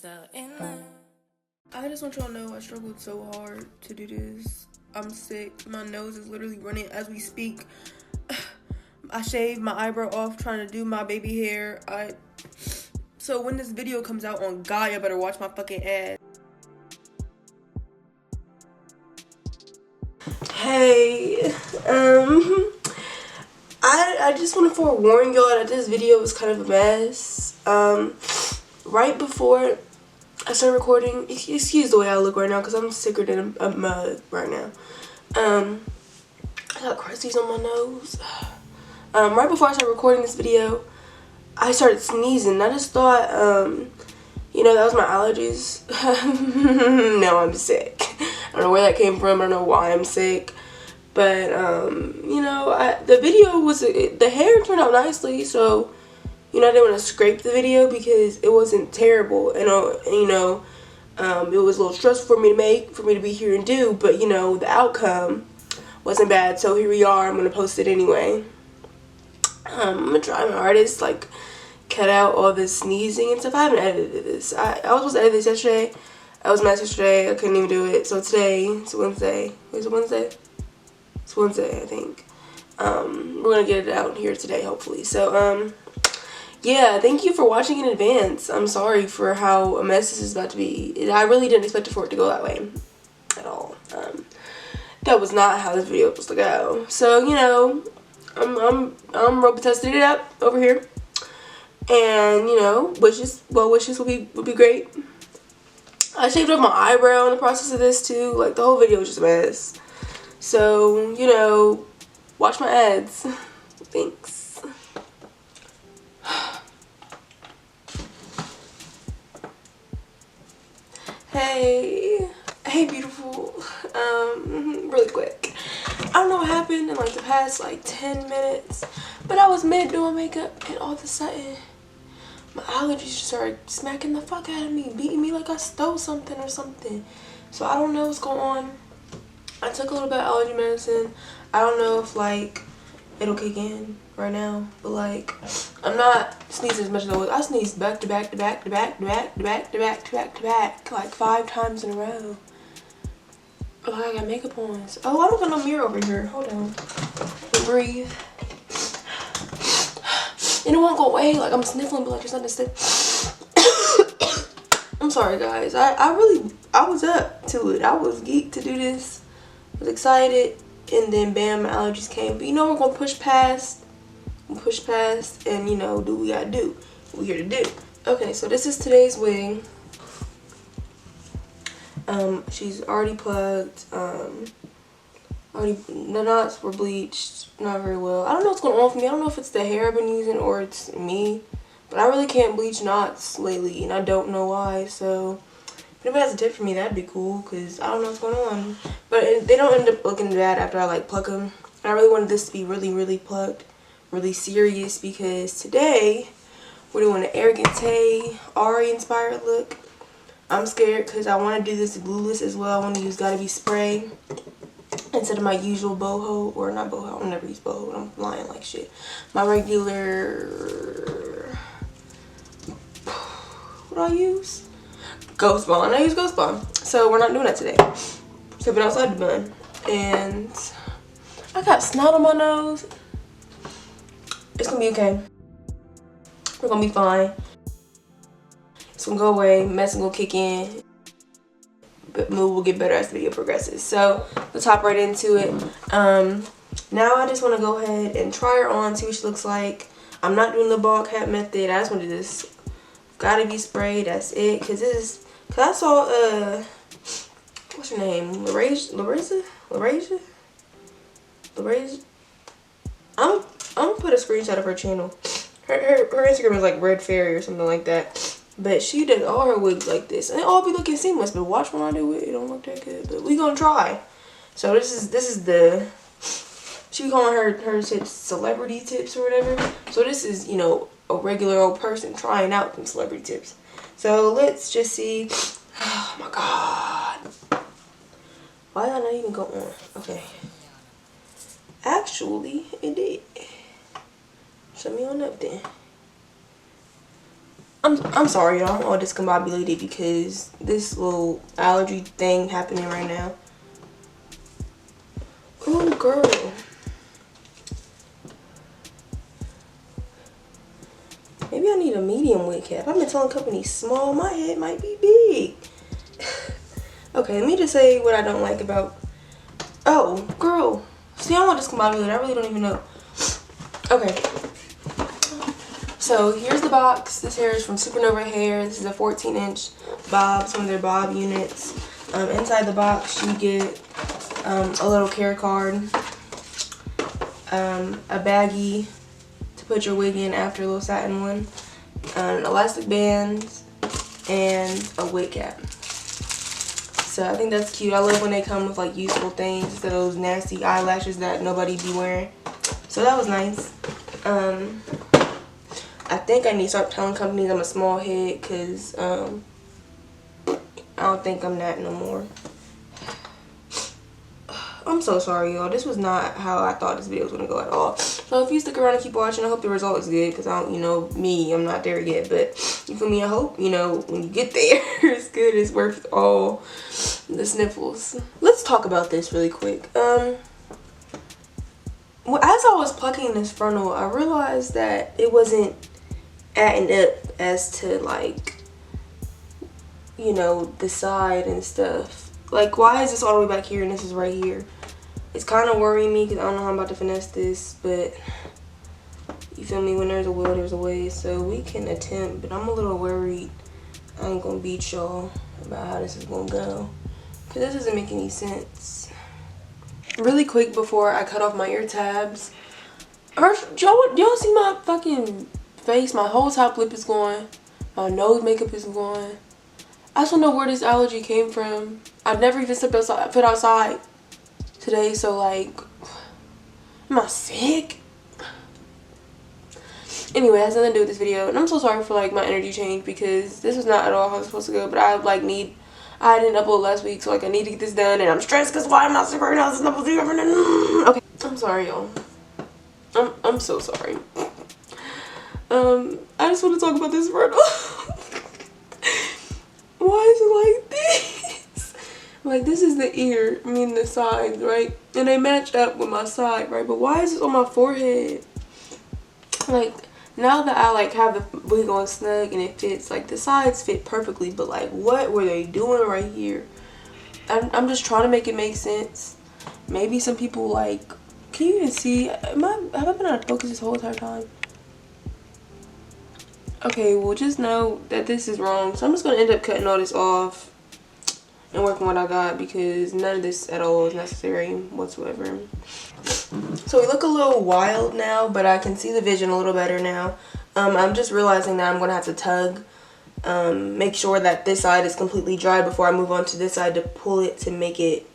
still in love. I just want y'all to know I struggled so hard to do this. I'm sick. My nose is literally running as we speak. I shaved my eyebrow off trying to do my baby hair. So when this video comes out on God, I better watch my fucking ad. Hey, I just want to forewarn y'all that this video was kind of a mess. Right before I started recording, excuse the way I look right now because I'm sicker than a mug right now. I got crusties on my nose. Right before I started recording this video, I started sneezing. I just thought, you know, that was my allergies. No, I'm sick. I don't know where that came from. I don't know why I'm sick. But, you know, the video was, the hair turned out nicely. So, you know, I didn't want to scrape the video because it wasn't terrible. And, you know, it was a little stressful for me to make, for me to be here and do. But, you know, the outcome wasn't bad. So here we are. I'm going to post it anyway. I'm going to try my hardest, like, cut out all this sneezing and stuff. I haven't edited this. I was supposed to edit this yesterday. I was mad yesterday. I couldn't even do it. So today, it's Wednesday. Is it Wednesday? It's Wednesday, I think. We're going to get it out here today, hopefully. So, yeah, thank you for watching in advance. I'm sorry for how a mess this is about to be. I really didn't expect for it to go that way at all. That was not how this video was supposed to go. So, you know, I'm rope testing it up over here. And, you know, wishes will be great. I shaved off my eyebrow in the process of this too. Like, the whole video was just a mess. So, you know, watch my ads. Thanks. Hey beautiful. Really quick. I don't know what happened in like the past like 10 minutes, but I was mid doing makeup and all of a sudden my allergies just started smacking the fuck out of me, beating me like I stole something or something. So I don't know what's going on. I took a little bit of allergy medicine. I don't know if like it'll kick in right now, but like I'm not sneezing as much as I was. I sneezed back to back to back to back to back to back to back to back to back like 5 times in a row. Oh, I got makeup on. Oh, I don't got no mirror over here. Hold on. Breathe. And it won't go away. Like, I'm sniffling, but like, there's nothing to stick. I'm sorry, guys. I was up to it. I was geeked to do this. I was excited. And then, bam, my allergies came. But, you know, we're going to push past. And, you know, do what we got to do. What we're here to do. Okay, so this is today's wig. She's already plugged. The knots were bleached not very well. I don't know what's going on with me. I don't know if it's the hair I've been using or it's me, but I really can't bleach knots lately and I don't know why. So if anybody has a tip for me, that'd be cool because I don't know what's going on. But they don't end up looking bad after I like pluck them. And I really wanted this to be really plucked, really serious, because today we're doing an arrogant TAE Ari inspired look. I'm scared because I want to do this glueless as well. I want to use Gotta Be spray instead of my usual boho, or not boho. I don't never use boho. I'm lying like shit. My regular, what do I use? Ghost Bond. I use Ghost Bond. So we're not doing that today. Stepping outside the bun, and I got snot on my nose. It's gonna be okay. We're gonna be fine. It's gonna go away, mess gonna kick in, but mood will get better as the video progresses. So let's hop right into it. Now I just want to go ahead and try her on, see what she looks like. I'm not doing the ball cap method. I just want to do this Gotta Be spray. That's it. Cause I saw what's her name? Larissa. I'm gonna put a screenshot of her channel. Her Instagram is like Red Fairy or something like that. But she does all her wigs like this. And they all be looking seamless. But watch when I do it. It don't look that good. But we gonna try. So this is the, she be calling her tips celebrity tips or whatever. So this is, you know, a regular old person trying out some celebrity tips. So let's just see. Oh my God. Why did I not even go on? Okay. Actually, it did. Shut me on up then. I'm sorry, y'all. I'm all discombobulated because this little allergy thing happening right now. Oh, girl. Maybe I need a medium wig cap. I've been telling companies small. My head might be big. Okay, let me just say what I don't like about... Oh, girl. See, I'm all discombobulated. I really don't even know. Okay. So, here's the box. This hair is from Supernova Hair. This is a 14-inch bob. Some of their bob units. Inside the box, you get a little care card. A baggie to put your wig in after, a little satin one. An elastic band. And a wig cap. So I think that's cute. I love when they come with like useful things instead of those nasty eyelashes that nobody be wearing. So that was nice. I think I need to start telling companies I'm a small head because I don't think I'm that no more. I'm so sorry, y'all. This was not how I thought this video was going to go at all. So if you stick around and keep watching, I hope the result is good because I don't, you know, me, I'm not there yet. But you feel me? I hope, you know, when you get there, it's good. It's worth all the sniffles. Let's talk about this really quick. Well, as I was plucking this frontal, I realized that it wasn't adding up as to, like, you know, the side and stuff. Like, why is this all the way back here and this is right here? It's kind of worrying me because I don't know how I'm about to finesse this, but you feel me? When there's a will, there's a way. So we can attempt, but I'm a little worried. I ain't gonna beat y'all about how this is gonna go because this doesn't make any sense. Really quick before I cut off my ear tabs, y'all see my fucking face? My whole top lip is going. My nose makeup is going. I just don't know where this allergy came from. I've never even stepped outside, foot outside today, so like, am I sick? Anyway, it has nothing to do with this video, and I'm so sorry for like my energy change because this was not at all how it's supposed to go. But I didn't upload last week, so like I need to get this done, and I'm stressed because why I'm not sick right now. This is not supposed to be happening. Okay, I'm sorry, y'all. I'm so sorry. I just want to talk about this frontal. Why is it like this? Like, this is the ear, I mean the sides, right? And they match up with my side, right? But why is this on my forehead? Like, now that I like have the wig on snug and it fits, like the sides fit perfectly, but like what were they doing right here? I'm just trying to make it make sense. Maybe some people like, can you even see? Have I been out of focus this whole entire time? Okay, well just know that this is wrong. So I'm just going to end up cutting all this off and working what I got because none of this at all is necessary whatsoever. So we look a little wild now, but I can see the vision a little better now. I'm just realizing that I'm going to have to tug. Make sure that this side is completely dry before I move on to this side to pull it to make it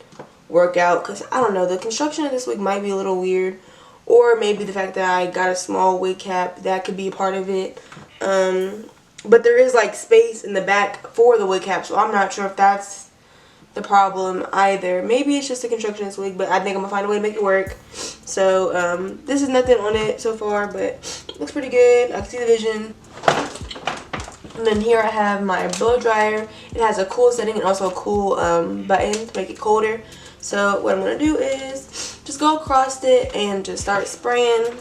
work out. Because I don't know, the construction of this wig might be a little weird. Or maybe the fact that I got a small wig cap, that could be a part of it. But there is like space in the back for the wig cap, so I'm not sure if that's the problem either. Maybe it's just the construction of this wig, but I think I'm gonna find a way to make it work. So this is nothing on it so far, but it looks pretty good. I can see the vision. And then here I have my blow dryer. It has a cool setting and also a cool button to make it colder. So what I'm gonna do is just go across it and just start spraying.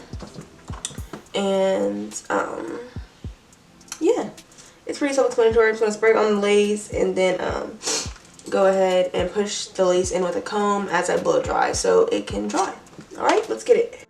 And yeah, it's pretty self-explanatory. I'm just gonna spray on the lace and then go ahead and push the lace in with a comb as I blow dry so it can dry. All right, let's get it.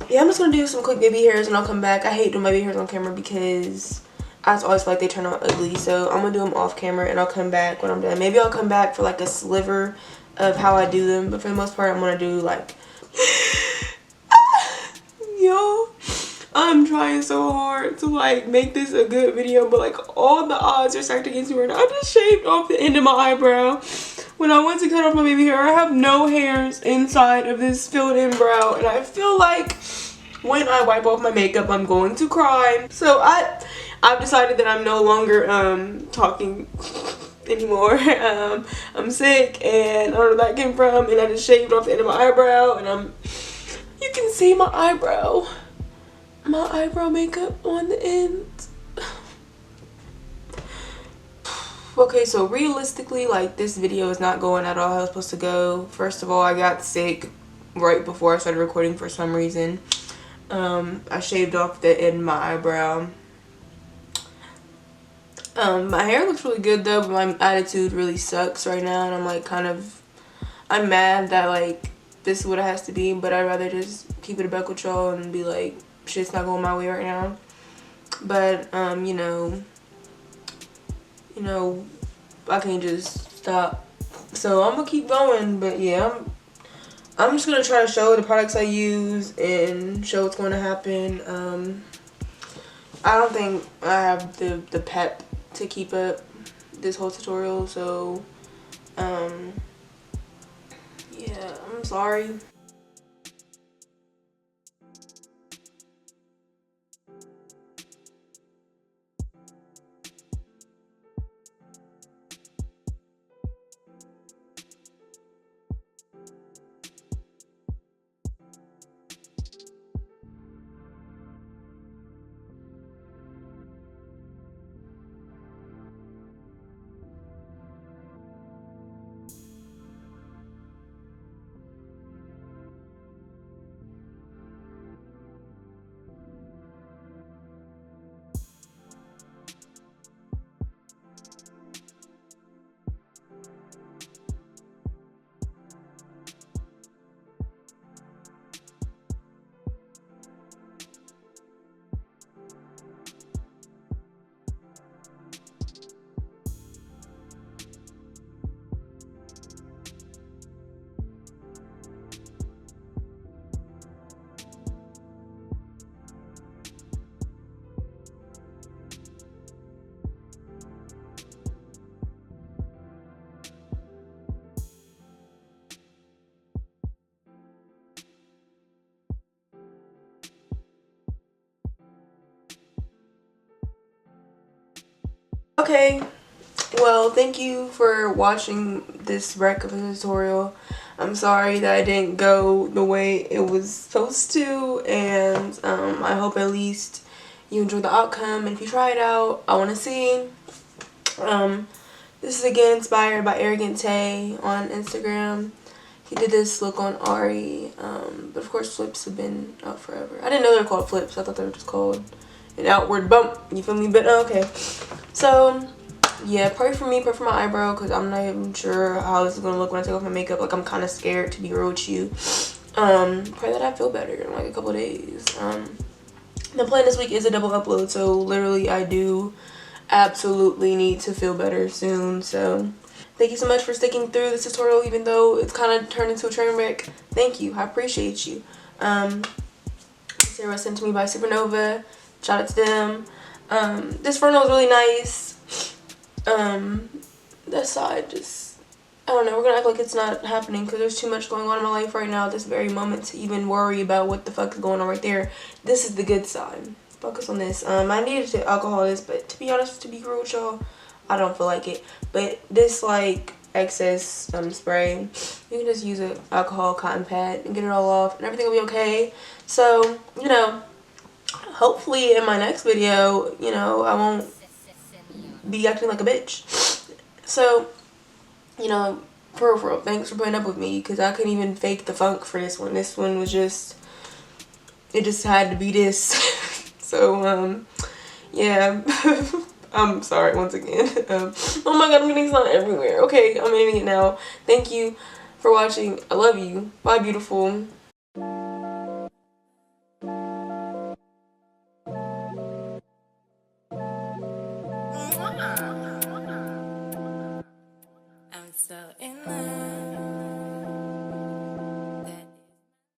yeah, I'm just gonna do some quick baby hairs and I'll come back. I hate doing my baby hairs on camera because I just always feel like they turn out ugly. So I'm gonna do them off camera and I'll come back when I'm done. Maybe I'll come back for like a sliver of how I do them, but for the most part I'm gonna do like yo, I'm trying so hard to like make this a good video, but like all the odds are stacked against me right now. I just shaved off the end of my eyebrow. When I went to cut off my baby hair, I have no hairs inside of this filled in brow, and I feel like when I wipe off my makeup I'm going to cry. So I've decided that I'm no longer talking anymore. I'm sick and I don't know where that came from, and I just shaved off the end of my eyebrow, and you can see my eyebrow makeup on the end. Okay, so realistically, like, this video is not going at all how it was supposed to go. First of all, I got sick right before I started recording for some reason. I shaved off the end of my eyebrow. My hair looks really good though, but my attitude really sucks right now, and I'm like I'm mad that like this is what it has to be, but I'd rather just keep it a buck with y'all and be like, shit's not going my way right now. But you know, I can't just stop, so I'm gonna keep going. But yeah, I'm just gonna try to show the products I use and show what's going to happen. I don't think I have the pep to keep up this whole tutorial, so yeah, I'm sorry. Okay, well, thank you for watching this wreck of a tutorial. I'm sorry that I didn't go the way it was supposed to, and I hope at least you enjoyed the outcome. And if you try it out, I want to see. This is again inspired by Arrogant TAE on Instagram. He did this look on Ari, but of course flips have been out forever. I didn't know they were called flips. I thought they were just called an outward bump. You feel me? But okay. So yeah, pray for me, pray for my eyebrow, because I'm not even sure how this is gonna look when I take off my makeup. Like, I'm kind of scared, to be real with you. Pray that I feel better in like a couple of days. The plan this week is a double upload, so literally I do absolutely need to feel better soon. So thank you so much for sticking through this tutorial, even though it's kind of turned into a train wreck. Thank you, I appreciate you. This hair was sent to me by Supernova. Shout out to them. This front was really nice. That side just, I don't know, we're gonna act like it's not happening because there's too much going on in my life right now at this very moment to even worry about what the fuck is going on right there. This is the good side. Focus on this. I needed to alcohol this, but to be honest, to be real with y'all, I don't feel like it. But this like excess spray, you can just use an alcohol cotton pad and get it all off and everything will be okay. So, you know, hopefully in my next video, you know, I won't be acting like a bitch. So, you know, for real, thanks for putting up with me, because I couldn't even fake the funk for this one. This one was just, it just had to be this. So, yeah. I'm sorry once again. Oh my god, I'm getting sun everywhere. Okay, I'm ending it now. Thank you for watching. I love you. Bye, beautiful. I'm so in love.